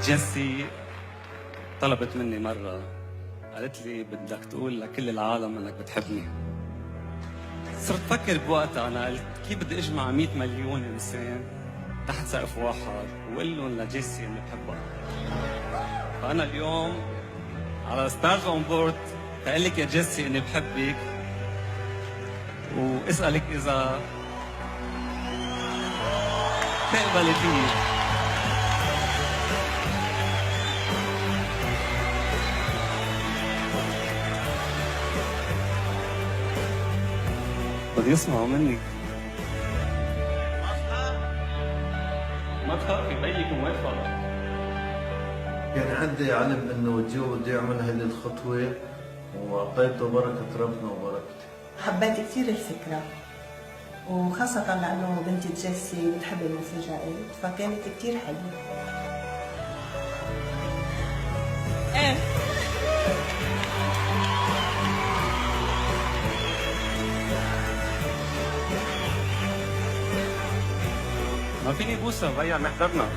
جيسي طلبت مني مرة، قالت لي بدك تقول لكل العالم انك بتحبني. صرت فكر بوقتها، انا قلت كيف بدي اجمع 100 مليون انسان تحت سقف واحد وقول لهم لجيسي اني بحبها. فانا اليوم على ستارز اون بورد بقول لك يا جيسي اني بحبك، واسالك اذا تقبلي فيي. بدي يسمعوا منك. ما تخافي، بيك موافق. يعني عندي علم انه جو بده يعمل هذه الخطوه، واعطيته بركه ربنا وبركتي. حبيت كثير الفكره، وخاصه لانه بنتي جيسي بتحب المفاجآت، فكانت كثير حلوه. ايه ما فيني بوسها، بيع محضرنا.